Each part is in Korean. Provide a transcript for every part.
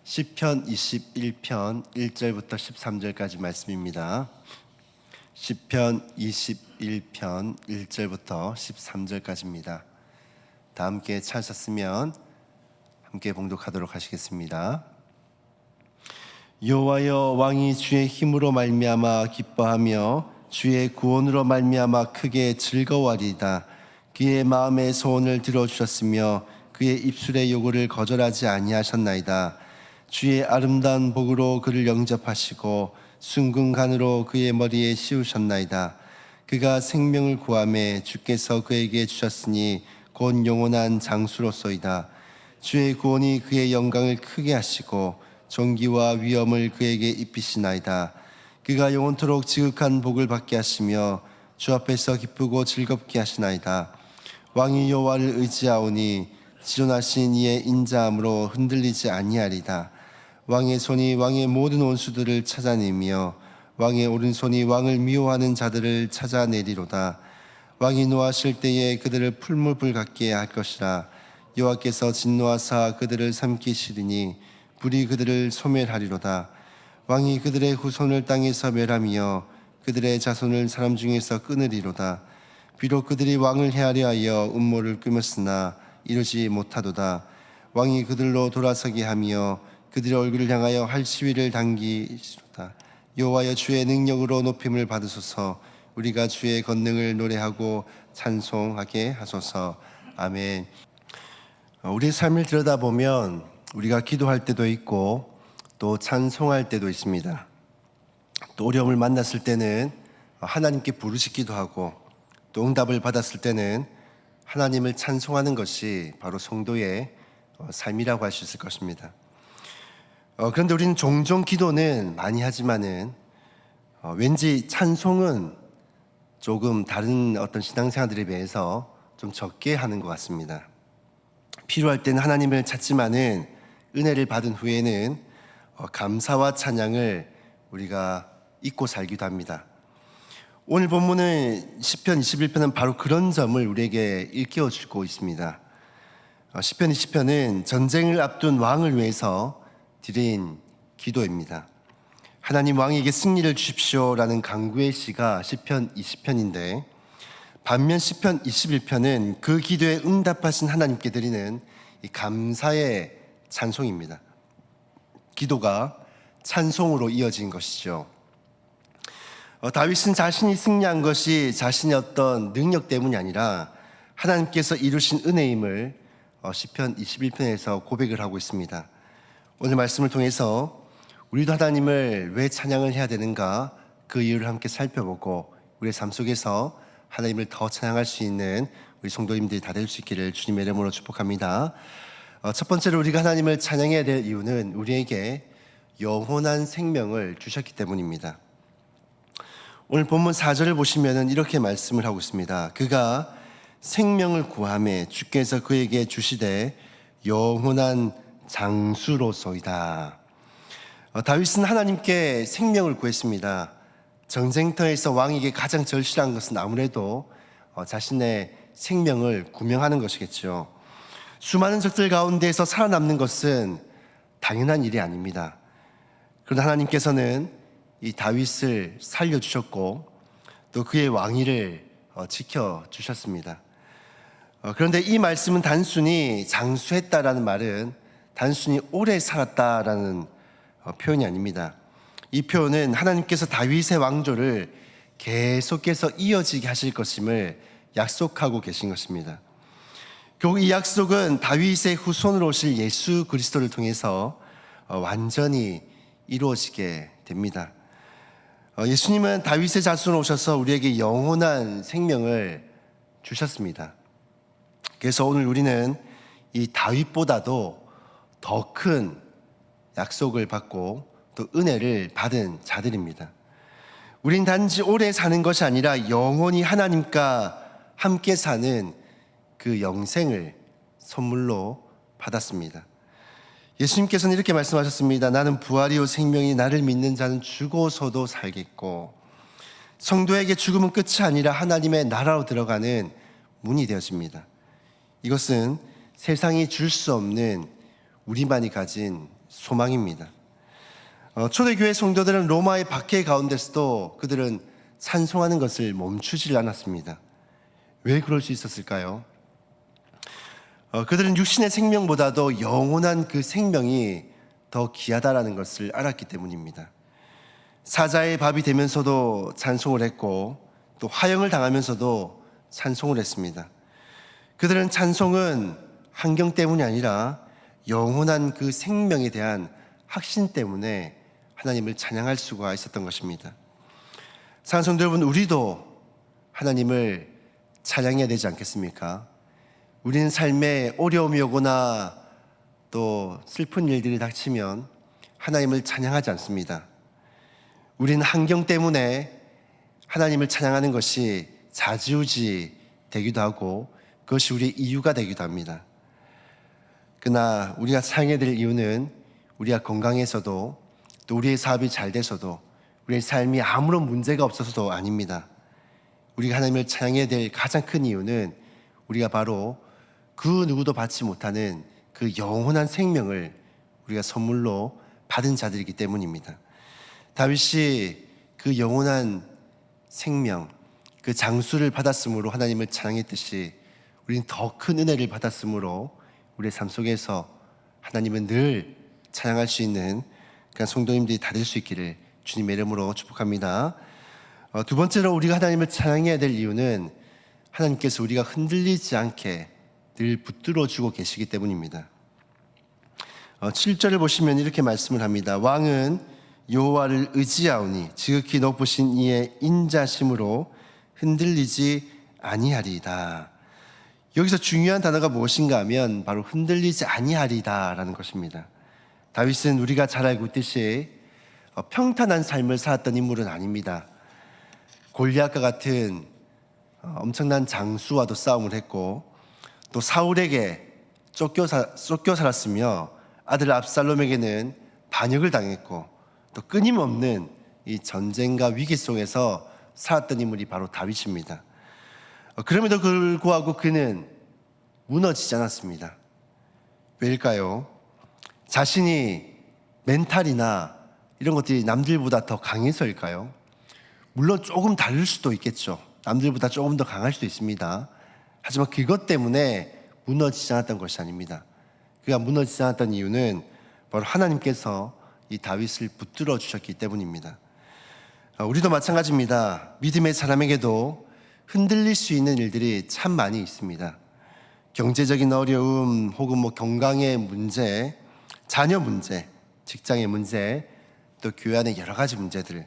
시편 21편 1절부터 13절까지 말씀입니다. 시편 21편 1절부터 13절까지입니다. 다 함께 찾았으면 함께 봉독하도록 하시겠습니다. 여호와여, 왕이 주의 힘으로 말미암아 기뻐하며 주의 구원으로 말미암아 크게 즐거워하리이다. 그의 마음의 소원을 들어주셨으며 그의 입술의 요구를 거절하지 아니하셨나이다. 주의 아름다운 복으로 그를 영접하시고 순금간으로 그의 머리에 씌우셨나이다. 그가 생명을 구하매 주께서 그에게 주셨으니 곧 영원한 장수로소이다. 주의 구원이 그의 영광을 크게 하시고 존귀와 위엄을 그에게 입히시나이다. 그가 영원토록 지극한 복을 받게 하시며 주 앞에서 기쁘고 즐겁게 하시나이다. 왕이 여호와를 의지하오니 지존하신 이의 인자함으로 흔들리지 아니하리다. 왕의 손이 왕의 모든 원수들을 찾아내며 왕의 오른손이 왕을 미워하는 자들을 찾아내리로다. 왕이 노하실 때에 그들을 풀무불 같게 할 것이라. 여호와께서 진노하사 그들을 삼키시리니 불이 그들을 소멸하리로다. 왕이 그들의 후손을 땅에서 멸하며 그들의 자손을 사람 중에서 끊으리로다. 비록 그들이 왕을 헤아려 하여 음모를 꾸몄으나 이루지 못하도다. 왕이 그들로 돌아서게 하며 그들의 얼굴을 향하여 할 시위를 당기시로다. 여호와여, 주의 능력으로 높임을 받으소서. 우리가 주의 권능을 노래하고 찬송하게 하소서. 아멘. 우리의 삶을 들여다보면 우리가 기도할 때도 있고 또 찬송할 때도 있습니다. 또 어려움을 만났을 때는 하나님께 부르짖기도 하고 또 응답을 받았을 때는 하나님을 찬송하는 것이 바로 성도의 삶이라고 할 수 있을 것입니다. 그런데 우리는 종종 기도는 많이 하지만은 왠지 찬송은 조금 다른 어떤 신앙생활들에 비해서 좀 적게 하는 것 같습니다. 필요할 때는 하나님을 찾지만은 은혜를 받은 후에는 감사와 찬양을 우리가 잊고 살기도 합니다. 오늘 본문은 시편 21편은 바로 그런 점을 우리에게 일깨워주고 있습니다. 시편 20편은 전쟁을 앞둔 왕을 위해서 드린 기도입니다. 하나님, 왕에게 승리를 주십시오라는 간구의 시가 시편 20편인데, 반면 시편 21편은 그 기도에 응답하신 하나님께 드리는 이 감사의 찬송입니다. 기도가 찬송으로 이어진 것이죠. 다윗은 자신이 승리한 것이 자신의 어떤 능력 때문이 아니라 하나님께서 이루신 은혜임을 시편 21편에서 고백을 하고 있습니다. 오늘 말씀을 통해서 우리도 하나님을 왜 찬양을 해야 되는가, 그 이유를 함께 살펴보고 우리의 삶 속에서 하나님을 더 찬양할 수 있는 우리 성도님들이 다 될 수 있기를 주님의 이름으로 축복합니다. 첫 번째로 우리가 하나님을 찬양해야 될 이유는 우리에게 영원한 생명을 주셨기 때문입니다. 오늘 본문 4절을 보시면 이렇게 말씀을 하고 있습니다. 그가 생명을 구하매 주께서 그에게 주시되 영원한 장수로소이다. 다윗은 하나님께 생명을 구했습니다. 전쟁터에서 왕에게 가장 절실한 것은 아무래도 자신의 생명을 구명하는 것이겠죠. 수많은 적들 가운데에서 살아남는 것은 당연한 일이 아닙니다. 그러나 하나님께서는 이 다윗을 살려주셨고 또 그의 왕위를 지켜주셨습니다. 그런데 이 말씀은 단순히 장수했다라는 말은 단순히 오래 살았다라는 표현이 아닙니다. 이 표현은 하나님께서 다윗의 왕조를 계속해서 이어지게 하실 것임을 약속하고 계신 것입니다. 결국 이 약속은 다윗의 후손으로 오실 예수 그리스도를 통해서 완전히 이루어지게 됩니다. 예수님은 다윗의 자손으로 오셔서 우리에게 영원한 생명을 주셨습니다. 그래서 오늘 우리는 이 다윗보다도 더 큰 약속을 받고 또 은혜를 받은 자들입니다. 우린 단지 오래 사는 것이 아니라 영원히 하나님과 함께 사는 그 영생을 선물로 받았습니다. 예수님께서는 이렇게 말씀하셨습니다. 나는 부활이요 생명이, 나를 믿는 자는 죽어서도 살겠고, 성도에게 죽음은 끝이 아니라 하나님의 나라로 들어가는 문이 되어집니다. 이것은 세상이 줄 수 없는 우리만이 가진 소망입니다. 초대교회 성도들은 로마의 박해 가운데서도 그들은 찬송하는 것을 멈추질 않았습니다. 왜 그럴 수 있었을까요? 그들은 육신의 생명보다도 영원한 그 생명이 더 귀하다라는 것을 알았기 때문입니다. 사자의 밥이 되면서도 찬송을 했고 또 화형을 당하면서도 찬송을 했습니다. 그들은 찬송은 환경 때문이 아니라 영원한 그 생명에 대한 확신 때문에 하나님을 찬양할 수가 있었던 것입니다. 사랑하는 성도 여러분, 우리도 하나님을 찬양해야 되지 않겠습니까? 우리는 삶에 어려움이 오거나 또 슬픈 일들이 닥치면 하나님을 찬양하지 않습니다. 우리는 환경 때문에 하나님을 찬양하는 것이 좌지우지 되기도 하고 그것이 우리의 이유가 되기도 합니다. 그러나 우리가 찬양해야 될 이유는 우리가 건강해서도 또 우리의 사업이 잘 돼서도 우리의 삶이 아무런 문제가 없어서도 아닙니다. 우리가 하나님을 찬양해야 될 가장 큰 이유는 우리가 바로 그 누구도 받지 못하는 그 영원한 생명을 우리가 선물로 받은 자들이기 때문입니다. 다윗이 그 영원한 생명, 그 장수를 받았으므로 하나님을 찬양했듯이 우리는 더 큰 은혜를 받았으므로 우리의 삶 속에서 하나님은 늘 찬양할 수 있는 그런 성도님들이 다 될 수 있기를 주님의 이름으로 축복합니다. 두 번째로 우리가 하나님을 찬양해야 될 이유는 하나님께서 우리가 흔들리지 않게 늘 붙들어주고 계시기 때문입니다. 7절을 보시면 이렇게 말씀을 합니다. 왕은 여호와를 의지하오니 지극히 높으신 이의 인자심으로 흔들리지 아니하리이다. 여기서 중요한 단어가 무엇인가 하면 바로 흔들리지 아니하리이다라는 것입니다. 다윗은 우리가 잘 알고 있듯이 평탄한 삶을 살았던 인물은 아닙니다. 골리앗과 같은 엄청난 장수와도 싸움을 했고 또 사울에게 쫓겨 살았으며 아들 압살롬에게는 반역을 당했고 또 끊임없는 이 전쟁과 위기 속에서 살았던 인물이 바로 다윗입니다. 그럼에도 불구하고 그는 무너지지 않았습니다. 왜일까요? 자신이 멘탈이나 이런 것들이 남들보다 더 강해서일까요? 물론 조금 다를 수도 있겠죠. 남들보다 조금 더 강할 수도 있습니다. 하지만 그것 때문에 무너지지 않았던 것이 아닙니다. 그가 무너지지 않았던 이유는 바로 하나님께서 이 다윗을 붙들어 주셨기 때문입니다. 우리도 마찬가지입니다. 믿음의 사람에게도 흔들릴 수 있는 일들이 참 많이 있습니다. 경제적인 어려움 혹은 건강의 문제, 자녀 문제, 직장의 문제, 또 교회 안의 여러 가지 문제들,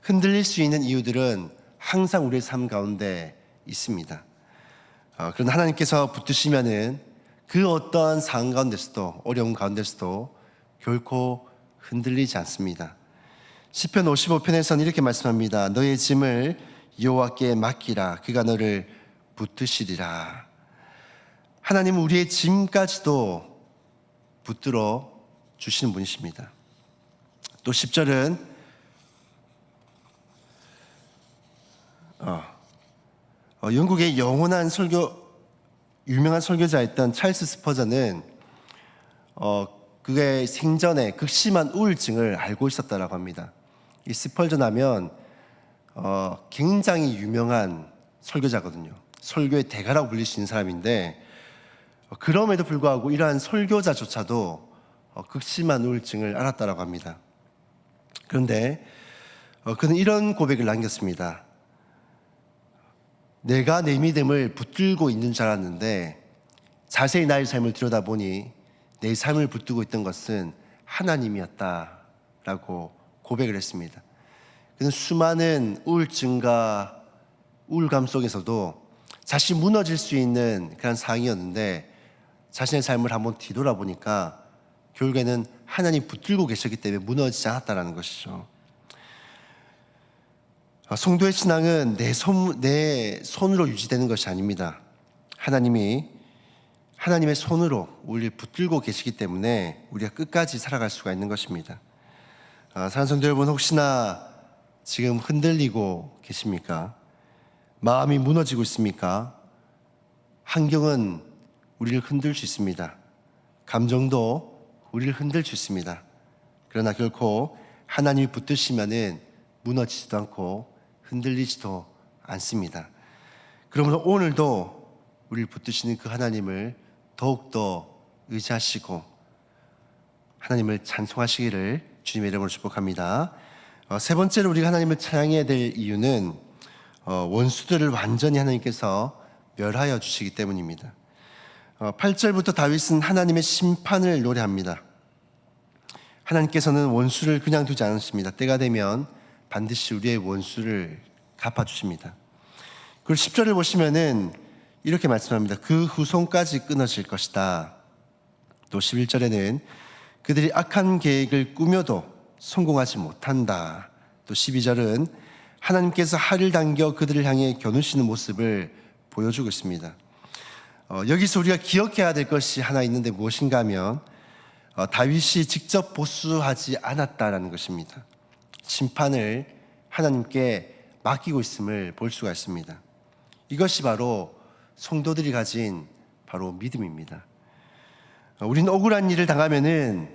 흔들릴 수 있는 이유들은 항상 우리의 삶 가운데 있습니다. 그러나 하나님께서 붙드시면은 그 어떠한 상황 가운데서도 어려움 가운데서도 결코 흔들리지 않습니다. 시편 55편에서는 이렇게 말씀합니다. 너의 짐을 여호와께 맡기라. 그가 너를 붙드시리라. 하나님은 우리의 짐까지도 붙들어 주시는 분이십니다. 또 10절은 영국의 영원한 유명한 설교자였던 찰스 스퍼전은 그의 생전에 극심한 우울증을 앓고 있었다라고 합니다. 이 스펄전 하면 굉장히 유명한 설교자거든요. 설교의 대가라고 불릴 수 있는 사람인데 그럼에도 불구하고 이러한 설교자조차도 극심한 우울증을 앓았다라고 합니다. 그런데 그는 이런 고백을 남겼습니다. 내가 내 믿음을 붙들고 있는 줄 알았는데 자세히 나의 삶을 들여다보니 내 삶을 붙들고 있던 것은 하나님이었다라고 고백을 했습니다. 그는 수많은 우울증과 우울감 속에서도 자신이 무너질 수 있는 그런 상황이었는데 자신의 삶을 한번 뒤돌아보니까 결국에는 하나님 붙들고 계셨기 때문에 무너지지 않았다는 것이죠. 성도의 신앙은 내 손으로 유지되는 것이 아닙니다. 하나님의 손으로 우리를 붙들고 계시기 때문에 우리가 끝까지 살아갈 수가 있는 것입니다. 사랑하는 성도 여러분, 혹시나 지금 흔들리고 계십니까? 마음이 무너지고 있습니까? 환경은 우리를 흔들 수 있습니다. 감정도 우리를 흔들 수 있습니다. 그러나 결코 하나님이 붙드시면은 무너지지도 않고 흔들리지도 않습니다. 그러므로 오늘도 우리를 붙드시는 그 하나님을 더욱더 의지하시고 하나님을 찬송하시기를 주님의 이름으로 축복합니다. 세 번째로 우리가 하나님을 찬양해야 될 이유는 원수들을 완전히 하나님께서 멸하여 주시기 때문입니다. 8절부터 다윗은 하나님의 심판을 노래합니다. 하나님께서는 원수를 그냥 두지 않으십니다. 때가 되면 반드시 우리의 원수를 갚아주십니다. 그리고 10절을 보시면은 이렇게 말씀합니다. 그 후손까지 끊어질 것이다. 또 11절에는 그들이 악한 계획을 꾸며도 성공하지 못한다. 또 12절은 하나님께서 활을 당겨 그들을 향해 겨누시는 모습을 보여주고 있습니다. 여기서 우리가 기억해야 될 것이 하나 있는데 무엇인가 하면 다윗이 직접 보수하지 않았다라는 것입니다. 심판을 하나님께 맡기고 있음을 볼 수가 있습니다. 이것이 바로 성도들이 가진 바로 믿음입니다. 우리는 억울한 일을 당하면은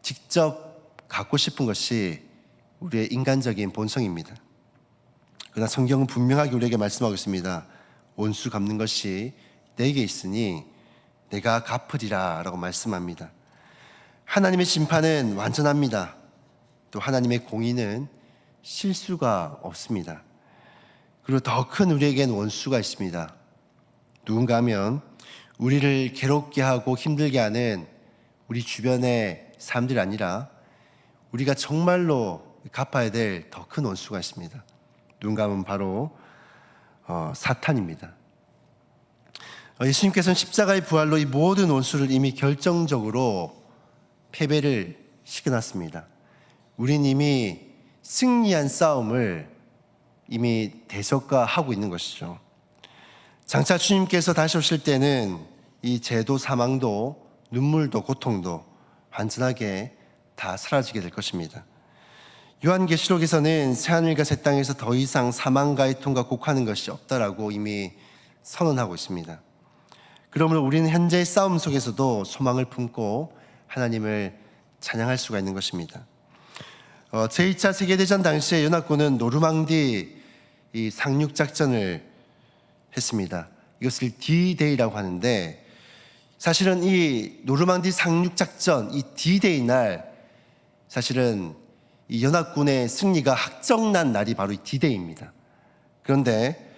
직접 갖고 싶은 것이 우리의 인간적인 본성입니다. 그러나 성경은 분명하게 우리에게 말씀하고 있습니다. 원수 갚는 것이 내게 있으니 내가 갚으리라 라고 말씀합니다. 하나님의 심판은 완전합니다. 또 하나님의 공의는 실수가 없습니다. 그리고 더 큰 우리에겐 원수가 있습니다. 누군가 하면 우리를 괴롭게 하고 힘들게 하는 우리 주변의 사람들이 아니라 우리가 정말로 갚아야 될 더 큰 원수가 있습니다. 누군가 하면 바로 사탄입니다. 예수님께서는 십자가의 부활로 이 모든 원수를 이미 결정적으로 패배를 시켜놨습니다. 우린 이미 승리한 싸움을 이미 대적화하고 있는 것이죠. 장차 주님께서 다시 오실 때는 이 죄도 사망도 눈물도 고통도 완전하게 다 사라지게 될 것입니다. 요한계시록에서는 새하늘과 새 땅에서 더 이상 사망과의 통과 곡하는 것이 없다라고 이미 선언하고 있습니다. 그러므로 우리는 현재의 싸움 속에서도 소망을 품고 하나님을 찬양할 수가 있는 것입니다. 제2차 세계대전 당시에 연합군은 노르망디 이 상륙작전을 했습니다. 이것을 D-Day라고 하는데 사실은 이 노르망디 상륙작전, 이 D-Day 날 사실은 이 연합군의 승리가 확정난 날이 바로 이 D-Day입니다. 그런데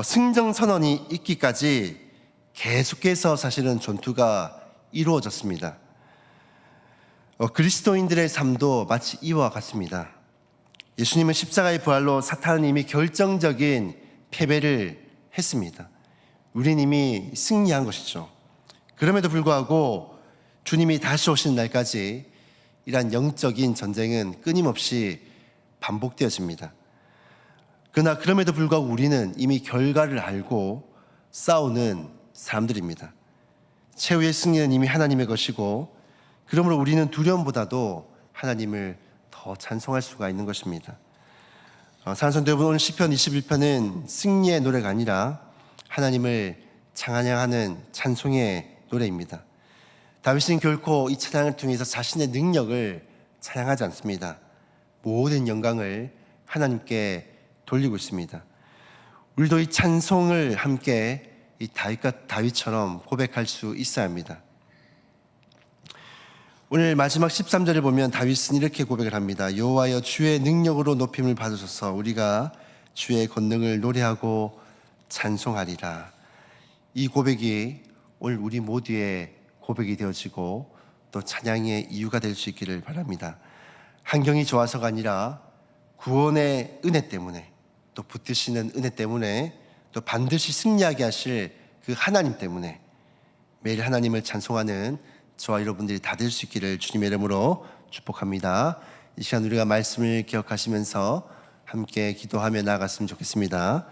승정선언이 있기까지 계속해서 사실은 전투가 이루어졌습니다. 그리스도인들의 삶도 마치 이와 같습니다. 예수님은 십자가의 부활로 사탄은 이미 결정적인 패배를 했습니다. 우린 이미 승리한 것이죠. 그럼에도 불구하고 주님이 다시 오시는 날까지 이러한 영적인 전쟁은 끊임없이 반복되어집니다. 그러나 그럼에도 불구하고 우리는 이미 결과를 알고 싸우는 사람들입니다. 최후의 승리는 이미 하나님의 것이고 그러므로 우리는 두려움보다도 하나님을 더 찬송할 수가 있는 것입니다. 사랑하는 여러분, 오늘 시편 21편은 승리의 노래가 아니라 하나님을 찬양하는 찬송의 노래입니다. 다윗은 결코 이 찬양을 통해서 자신의 능력을 찬양하지 않습니다. 모든 영광을 하나님께 돌리고 있습니다. 우리도 이 찬송을 함께 이 다윗처럼 고백할 수 있어야 합니다. 오늘 마지막 13절을 보면 다윗은 이렇게 고백을 합니다. 여호와여 주의 능력으로 높임을 받으소서 우리가 주의 권능을 노래하고 찬송하리라. 이 고백이 오늘 우리 모두의 고백이 되어지고 또 찬양의 이유가 될 수 있기를 바랍니다. 환경이 좋아서가 아니라 구원의 은혜 때문에 또 붙드시는 은혜 때문에 또 반드시 승리하게 하실 그 하나님 때문에 매일 하나님을 찬송하는 저와 여러분들이 다 될 수 있기를 주님의 이름으로 축복합니다. 이 시간 우리가 말씀을 기억하시면서 함께 기도하며 나아갔으면 좋겠습니다.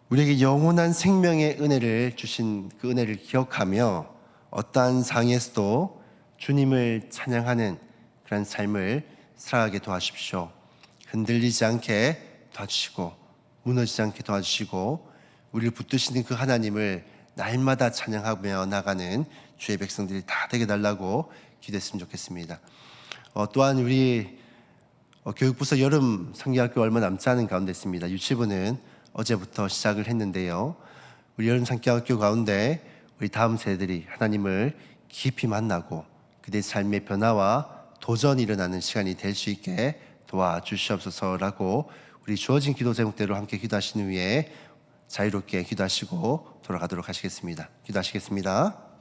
우리에게 영원한 생명의 은혜를 주신 그 은혜를 기억하며 어떠한 상황에서도 주님을 찬양하는 그런 삶을 살아가게 도와주십시오. 흔들리지 않게 도와주시고 무너지지 않게 도와주시고 우리를 붙드시는 그 하나님을 날마다 찬양하며 나가는 주의 백성들이 다 되게 달라고 기도했으면 좋겠습니다. 또한 우리 교육부서 여름 상기학교 얼마 남지 않은 가운데 있습니다. 유치부는 어제부터 시작을 했는데요. 우리 여름 상기학교 가운데 우리 다음 세대들이 하나님을 깊이 만나고 그들의 삶의 변화와 도전이 일어나는 시간이 될 수 있게 도와주시옵소서라고 우리 주어진 기도 제목대로 함께 기도하신 후에 자유롭게 기도하시고 돌아가도록 하시겠습니다. 기도하시겠습니다.